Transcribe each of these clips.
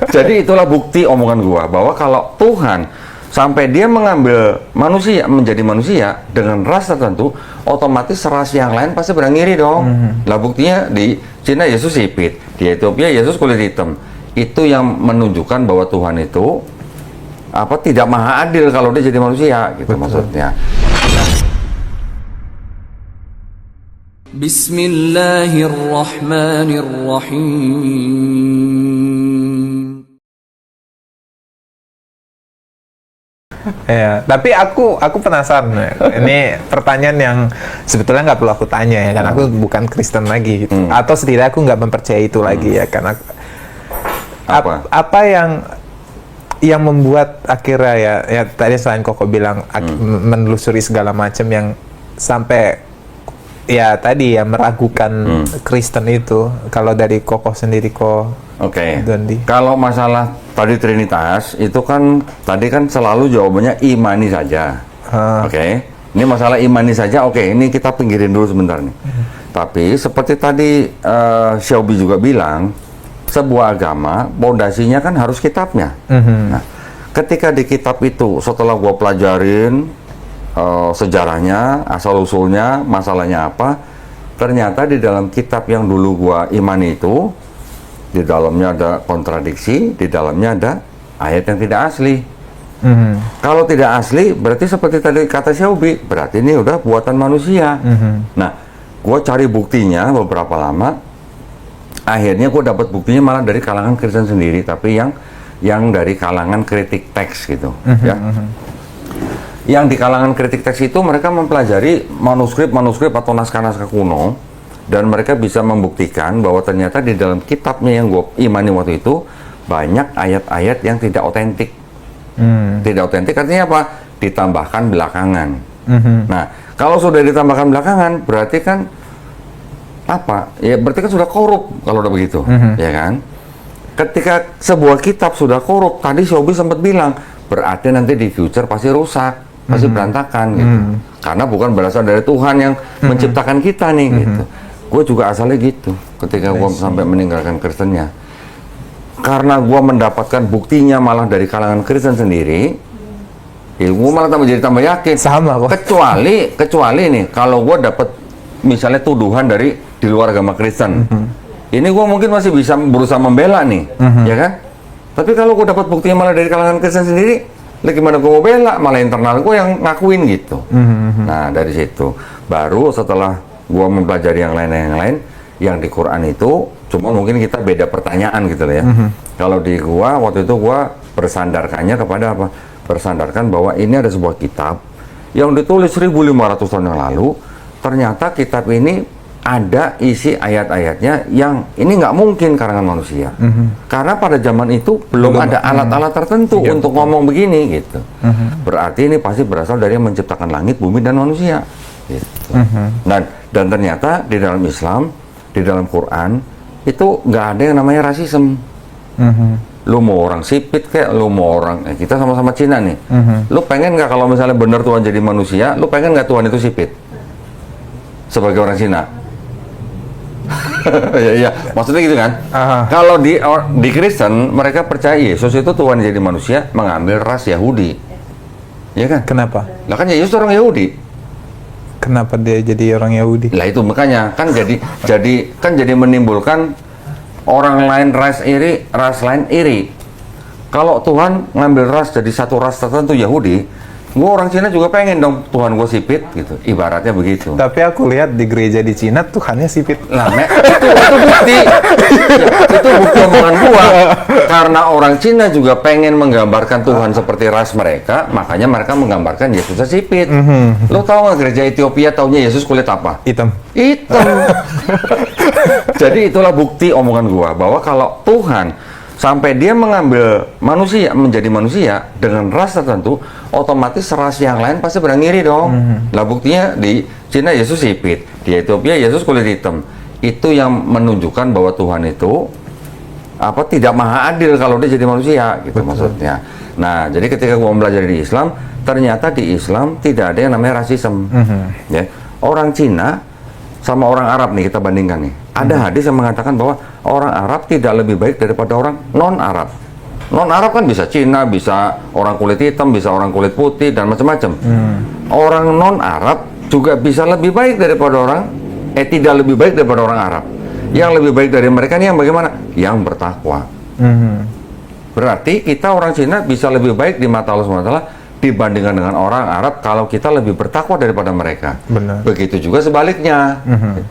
Jadi itulah bukti omongan gua bahwa kalau Tuhan sampai dia mengambil manusia menjadi manusia dengan ras tertentu, otomatis ras yang lain pasti pada ngiri dong. Lah buktinya di Cina Yesus sipit, di Ethiopia Yesus kulit hitam. Itu yang menunjukkan bahwa Tuhan itu tidak maha adil kalau dia jadi manusia gitu. Betul. Maksudnya. Bismillahirrahmanirrahim. Ya, tapi aku penasaran. Ini pertanyaan yang sebetulnya nggak perlu aku tanya ya, kan aku bukan Kristen lagi gitu. Atau setidaknya aku nggak mempercayai itu lagi ya, karena apa yang membuat akhirnya ya tadi selain Koko bilang menelusuri segala macam yang sampai ya tadi ya meragukan Kristen itu. Kalau dari Koko sendiri Dondi. Kalau masalah tadi Trinitas itu kan tadi kan selalu jawabannya imani saja. Oke. Ini masalah imani saja. Oke, ini kita pinggirin dulu sebentar nih. Tapi seperti tadi Xiaobi juga bilang, sebuah agama pondasinya kan harus kitabnya. Nah, ketika di kitab itu setelah gua pelajarin sejarahnya, asal-usulnya, masalahnya apa, ternyata di dalam kitab yang dulu gua imani itu, di dalamnya ada kontradiksi, di dalamnya ada ayat yang tidak asli. Kalau tidak asli, berarti seperti tadi kata Xiaobi, berarti ini udah buatan manusia. Nah, gua cari buktinya beberapa lama, akhirnya gua dapat buktinya malah dari kalangan Kristen sendiri, tapi yang dari kalangan kritik teks gitu, ya. Yang di kalangan kritik teks itu mereka mempelajari manuskrip atau naskah-naskah kuno, dan mereka bisa membuktikan bahwa ternyata di dalam kitabnya yang gue imani waktu itu banyak ayat-ayat yang tidak otentik. Tidak otentik artinya apa? Ditambahkan belakangan. Nah, kalau sudah ditambahkan belakangan berarti kan apa? Ya berarti kan sudah korup kalau udah begitu, ya kan? Ketika sebuah kitab sudah korup, tadi Xiaobi sempat bilang, berarti nanti di future pasti rusak, pasti berantakan gitu. Karena bukan berasal dari Tuhan yang menciptakan kita nih gitu. Gue juga asalnya gitu ketika gue sampai meninggalkan Kristennya, karena gue mendapatkan buktinya malah dari kalangan Kristen sendiri, gue malah tambah yakin. Sama kok. Kecuali nih kalau gue dapat misalnya tuduhan dari di luar agama Kristen, ini gue mungkin masih bisa berusaha membela nih, ya kan? Tapi kalau gue dapat buktinya malah dari kalangan Kristen sendiri, gimana gue mau bela? Malah internal gue yang ngakuin gitu. Nah dari situ baru setelah gua mempelajari yang lain yang di Quran itu, cuma mungkin kita beda pertanyaan gitu loh ya. Kalau di gua waktu itu gua bersandarkannya kepada apa? Bersandarkan bahwa ini ada sebuah kitab yang ditulis 1500 tahun yang lalu. Ternyata kitab ini ada isi ayat-ayatnya yang ini nggak mungkin karangan manusia. Karena pada zaman itu belum ada alat-alat tertentu untuk ngomong begini gitu. Berarti ini pasti berasal dari yang menciptakan langit, bumi, dan manusia. Gitu. Dan ternyata di dalam Islam, di dalam Quran itu nggak ada yang namanya rasisme. Lu mau orang sipit kayak, lu mau orang kita sama-sama Cina nih. Lu pengen nggak kalau misalnya benar Tuhan jadi manusia, lu pengen nggak Tuhan itu sipit sebagai orang Cina? Ya, maksudnya gitu kan. Kalau di Kristen mereka percaya Yesus itu Tuhan jadi manusia mengambil ras Yahudi, ya kan? Kenapa? Lah kan Yesus orang Yahudi. Kenapa dia jadi orang Yahudi? Lah itu makanya kan jadi menimbulkan orang lain ras lain iri. Kalau Tuhan ngambil ras jadi satu ras tertentu Yahudi, gua orang Cina juga pengen dong Tuhan gua sipit gitu, ibaratnya begitu. Tapi aku lihat di gereja di Cina Tuhannya sipit. Lah, itu bukti. Itu bukti omongan gua. Karena orang Cina juga pengen menggambarkan Tuhan seperti ras mereka, makanya mereka menggambarkan Yesusnya sipit. Lo tau nggak gereja Ethiopia taunya Yesus kulit apa? Hitam. Jadi itulah bukti omongan gua bahwa kalau Tuhan sampai dia mengambil manusia menjadi manusia dengan ras tertentu, otomatis ras yang lain pasti pada ngiri dong. Lah buktinya di Cina Yesus sipit, di Ethiopia Yesus kulit hitam. Itu yang menunjukkan bahwa Tuhan itu tidak maha adil kalau dia jadi manusia gitu. Betul. Maksudnya. Nah, jadi ketika gua belajar di Islam, ternyata di Islam tidak ada yang namanya rasisme. Ya. Orang Cina sama orang Arab nih kita bandingkan nih. Ada hadis yang mengatakan bahwa orang Arab tidak lebih baik daripada orang non-Arab. Non-Arab kan bisa Cina, bisa orang kulit hitam, bisa orang kulit putih, dan macam-macam. Orang non-Arab juga bisa lebih baik daripada tidak lebih baik daripada orang Arab. Yang lebih baik dari mereka ini yang bagaimana? Yang bertakwa. Berarti kita orang Cina bisa lebih baik di mata Allah SWT dibandingkan dengan orang Arab kalau kita lebih bertakwa daripada mereka. Benar. Begitu juga sebaliknya.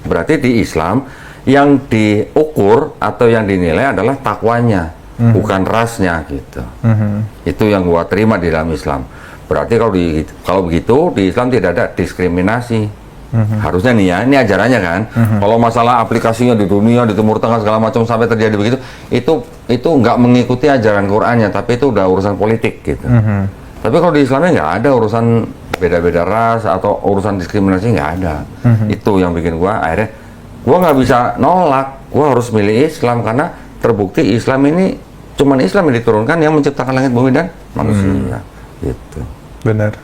Berarti di Islam yang diukur atau yang dinilai adalah takwanya, bukan rasnya gitu. Itu yang gua terima di dalam Islam. Berarti kalau begitu di Islam tidak ada diskriminasi. Harusnya nih ya, ini ajarannya kan. Kalau masalah aplikasinya di dunia, di Timur Tengah segala macam sampai terjadi begitu, itu nggak mengikuti ajaran Qur'annya, tapi itu udah urusan politik gitu. Tapi kalau di Islamnya nggak ada urusan beda-beda ras atau urusan diskriminasi, nggak ada. Itu yang bikin gua akhirnya gua nggak bisa nolak, gua harus milih Islam karena terbukti Islam ini cuman Islam yang diturunkan yang menciptakan langit bumi dan manusia. Gitu. Benar.